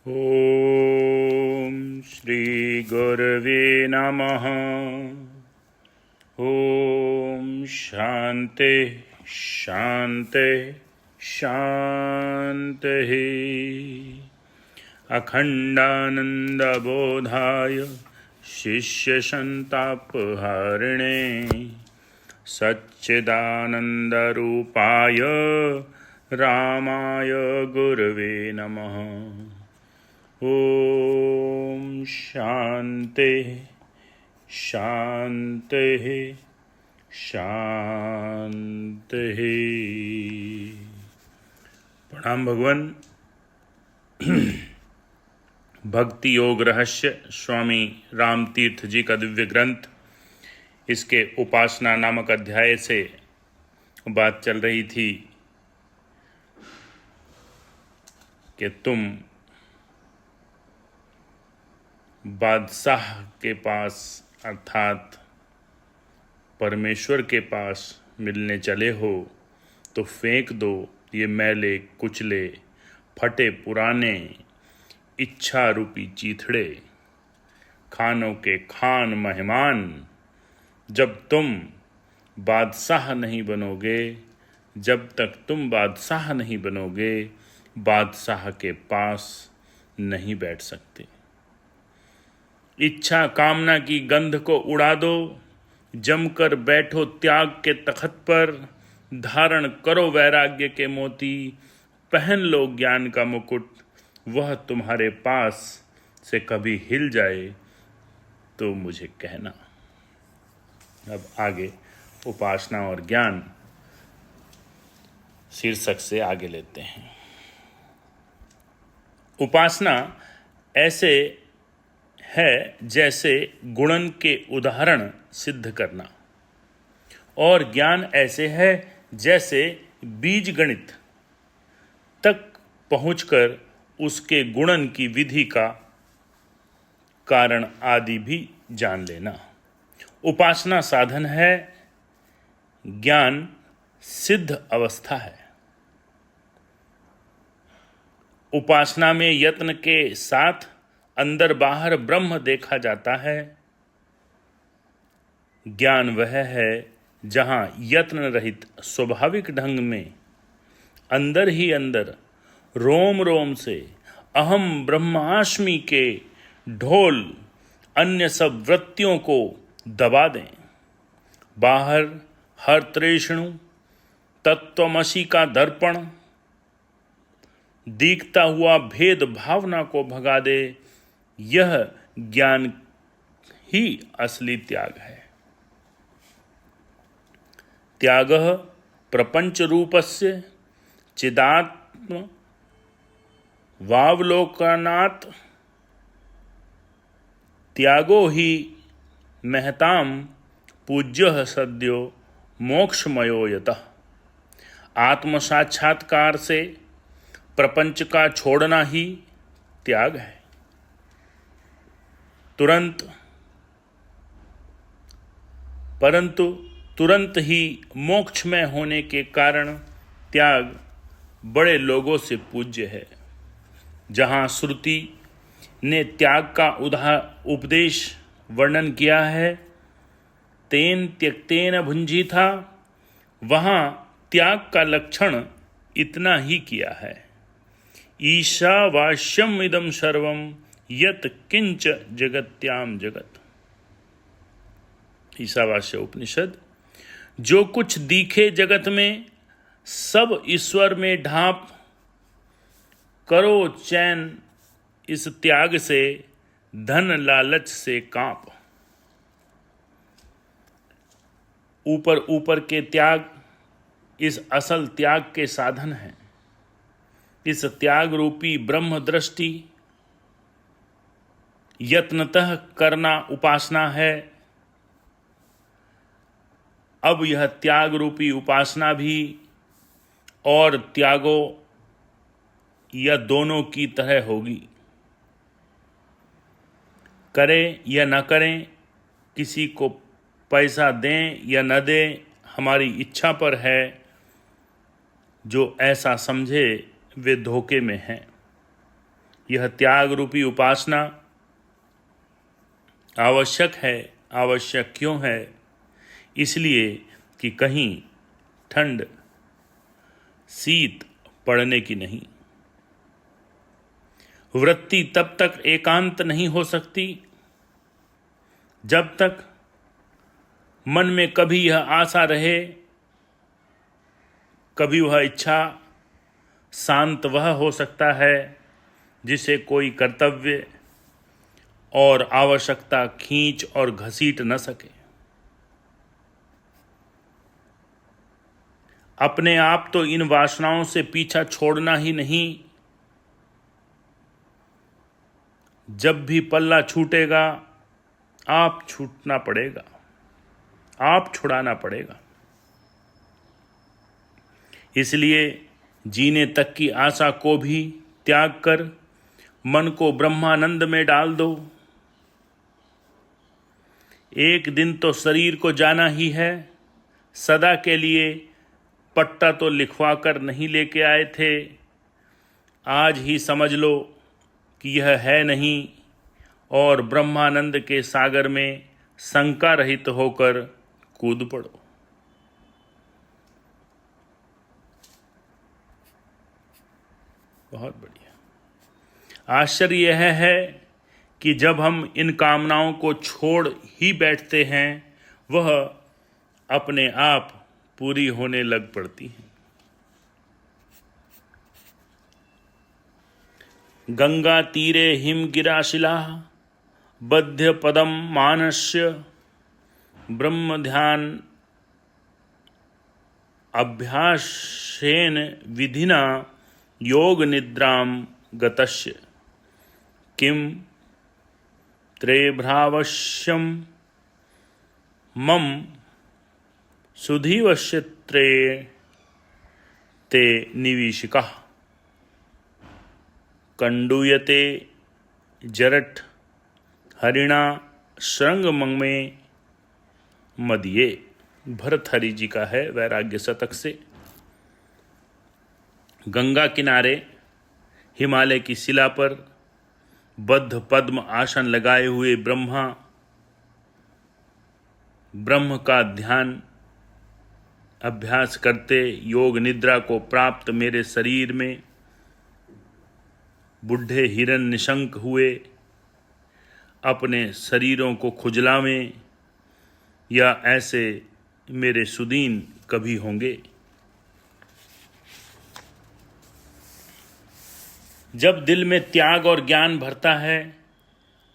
ॐ श्री गुरवे नमः। ॐ शान्ति शान्ति शान्तिः। अखण्डानन्दबोधाय शिष्यसन्तापहारिणे सच्चिदानन्दरूपाय रामाय गुरवे नमः। ॐ शान्ति शान्तिः शान्तिः। प्रणाम भगवान। भक्ति योग रहस्य स्वामी राम तीर्थ जी का दिव्य ग्रंथ, इसके उपासना नामक अध्याय से बात चल रही थी कि तुम बादशाह के पास अर्थात परमेश्वर के पास मिलने चले हो तो फेंक दो ये मैले कुचले फटे पुराने इच्छा रूपी चीथड़े, खानों के खान मेहमान। जब तुम बादशाह नहीं बनोगे, जब तक तुम बादशाह नहीं बनोगे, बादशाह के पास नहीं बैठ सकते। इच्छा कामना की गंध को उड़ा दो, जमकर बैठो त्याग के तख्त पर, धारण करो वैराग्य के मोती, पहन लो ज्ञान का मुकुट। वह तुम्हारे पास से कभी हिल जाए तो मुझे कहना। अब आगे उपासना और ज्ञान शीर्षक से आगे लेते हैं। उपासना ऐसे है जैसे गुणन के उदाहरण सिद्ध करना, और ज्ञान ऐसे है जैसे बीज गणित तक पहुंचकर उसके गुणन की विधि का कारण आदि भी जान लेना। उपासना साधन है, ज्ञान सिद्ध अवस्था है। उपासना में यत्न के साथ अंदर बाहर ब्रह्म देखा जाता है। ज्ञान वह है जहां यत्न रहित स्वाभाविक ढंग में अंदर ही अंदर रोम रोम से अहम ब्रह्मास्मि के ढोल अन्य सब वृत्तियों को दबा दें। बाहर हर तृष्णु तत्वमसि का दर्पण दिखता हुआ भेद भावना को भगा दे। यह ज्ञान ही असली त्याग है। त्यागः प्रपंच रूपस्य चिदात्म वावलोकनात् त्यागो ही महताम पूज्यः सद्यो मोक्षमयो यतः। आत्म साक्षात्कार से प्रपंच का छोड़ना ही त्याग है। परंतु तुरंत ही मोक्षमय होने के कारण त्याग बड़े लोगों से पूज्य है। जहाँ श्रुति ने त्याग का उपदेश वर्णन किया है, तेन त्यक्तेन भुंजीथा, वहाँ त्याग का लक्षण इतना ही किया है। ईशावास्यम इदम सर्वम यत किंच जगत्याम जगत। ईशावास्य उपनिषद। जो कुछ दिखे जगत में सब ईश्वर में ढांप, करो चैन इस त्याग से, धन लालच से कांप। ऊपर ऊपर के त्याग इस असल त्याग के साधन हैं। इस त्याग रूपी ब्रह्म दृष्टि यत्नतः करना उपासना है। अब यह त्याग रूपी उपासना भी और त्यागो या दोनों की तरह होगी। करें या न करें, किसी को पैसा दें या न दें, हमारी इच्छा पर है। जो ऐसा समझे वे धोखे में हैं। यह त्याग रूपी उपासना आवश्यक है। आवश्यक क्यों है? इसलिए कि कहीं ठंड शीत पड़ने की नहीं। वृत्ति तब तक एकांत नहीं हो सकती जब तक मन में कभी यह आशा रहे, कभी वह इच्छा। शांत वह हो सकता है जिसे कोई कर्तव्य और आवश्यकता खींच और घसीट न सके। अपने आप तो इन वासनाओं से पीछा छोड़ना ही नहीं, जब भी पल्ला छूटेगा आप छूटना पड़ेगा, आप छुड़ाना पड़ेगा। इसलिए जीने तक की आशा को भी त्याग कर मन को ब्रह्मानंद में डाल दो। एक दिन तो शरीर को जाना ही है। सदा के लिए पट्टा तो लिखवा कर नहीं लेके आए थे। आज ही समझ लो कि यह है नहीं और ब्रह्मानंद के सागर में शंका रहित होकर कूद पड़ो। बहुत बढ़िया। आश्चर्य यह है कि जब हम इन कामनाओं को छोड़ ही बैठते हैं, वह अपने आप पूरी होने लग पड़ती हैं। गंगा तीरे हिमगिरा शिला बध्य पदम मानस्य ब्रह्म ध्यान अभ्यासेन विधिना योग निद्राम गतस्य किम त्रेभ्रावश्यम मम सुधीवश्यत्रे ते निवीशिका कंडूयते जरठ हरिणा श्रृंग में मदिये। भरतहरि जी का है वैराग्य शतक से। गंगा किनारे हिमालय की शिला पर बद्ध पद्म आसन लगाए हुए ब्रह्म का ध्यान अभ्यास करते योग निद्रा को प्राप्त मेरे शरीर में बुढ़े हिरन निशंक हुए अपने शरीरों को खुजलावें, या ऐसे मेरे सुदीन कभी होंगे। जब दिल में त्याग और ज्ञान भरता है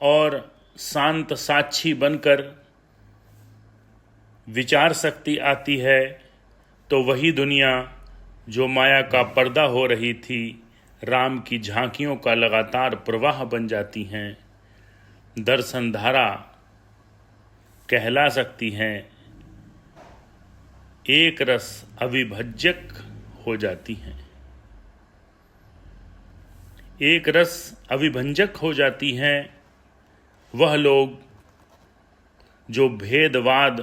और शांत साक्षी बनकर विचार शक्ति आती है, तो वही दुनिया जो माया का पर्दा हो रही थी, राम की झांकियों का लगातार प्रवाह बन जाती हैं, दर्शन धारा कहला सकती हैं, एक रस अविभज्यक हो जाती हैं। एक रस अविभंजक हो जाती हैं वह लोग जो भेदवाद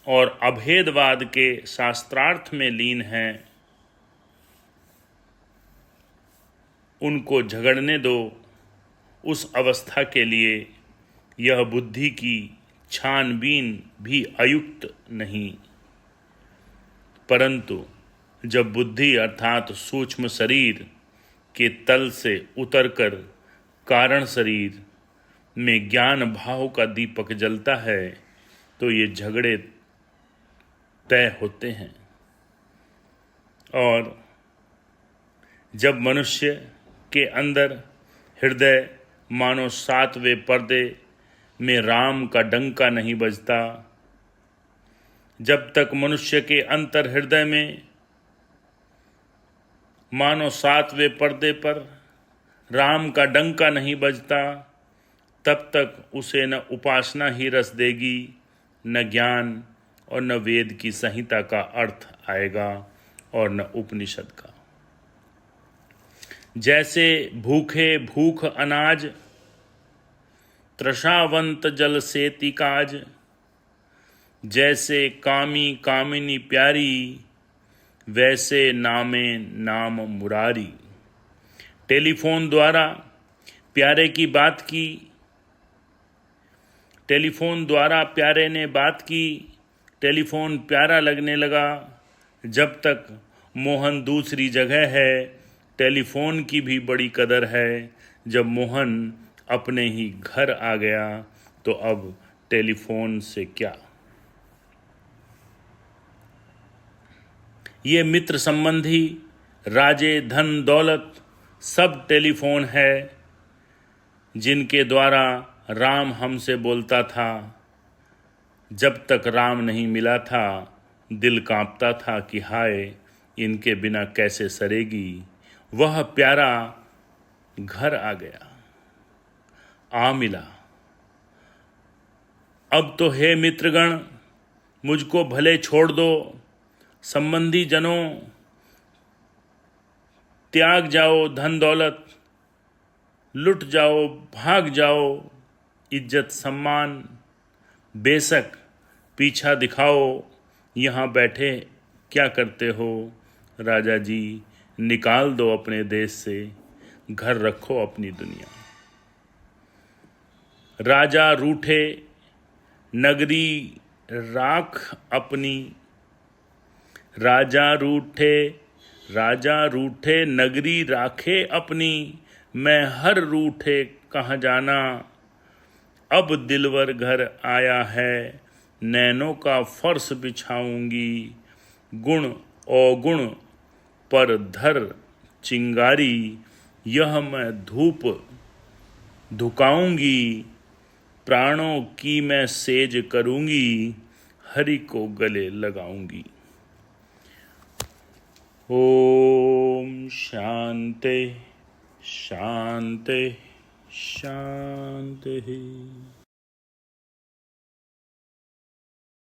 और अभेदवाद के शास्त्रार्थ में लीन हैं। उनको झगड़ने दो। उस अवस्था के लिए यह बुद्धि की छानबीन भी अयुक्त नहीं। परंतु जब बुद्धि अर्थात सूक्ष्म शरीर के तल से उतरकर कारण शरीर में ज्ञान भाव का दीपक जलता है, तो ये झगड़े तय होते हैं। और जब मनुष्य के अंदर हृदय मानो सातवें पर्दे में राम का डंका नहीं बजता, जब तक मनुष्य के अंतर हृदय में मानो सातवें पर्दे पर राम का डंका नहीं बजता, तब तक उसे न उपासना ही रस देगी, न ज्ञान और न वेद की संहिता का अर्थ आएगा और न उपनिषद का। जैसे भूखे भूख अनाज, तृषावंत जल सेति काज, जैसे कामी कामिनी प्यारी, वैसे नामे नाम मुरारी। टेलीफोन द्वारा प्यारे की बात की, टेलीफोन द्वारा प्यारे ने बात की, टेलीफोन प्यारा लगने लगा। जब तक मोहन दूसरी जगह है, टेलीफोन की भी बड़ी कदर है। जब मोहन अपने ही घर आ गया तो अब टेलीफोन से क्या। ये मित्र संबंधी, राजे, धन दौलत सब टेलीफोन है जिनके द्वारा राम हमसे बोलता था। जब तक राम नहीं मिला था दिल कांपता था कि हाय इनके बिना कैसे सरेगी। वह प्यारा घर आ गया, आ मिला। अब तो हे मित्रगण मुझको भले छोड़ दो, संबंधी जनों त्याग जाओ धन दौलत, लुट जाओ भाग जाओ इज्जत सम्मान, बेशक पीछा दिखाओ। यहाँ बैठे क्या करते हो राजा जी, निकाल दो अपने देश से, घर रखो अपनी दुनिया। राजा रूठे नगरी राख अपनी, राजा रूठे नगरी राखे अपनी, मैं हर रूठे कहाँ जाना। अब दिलवर घर आया है, नैनों का फर्श बिछाऊंगी, गुण अवगुण पर धर चिंगारी, यह मैं धूप धुकाऊंगी, प्राणों की मैं सेज करूंगी, हरि को गले लगाऊंगी। ओम शांति शांति शांति।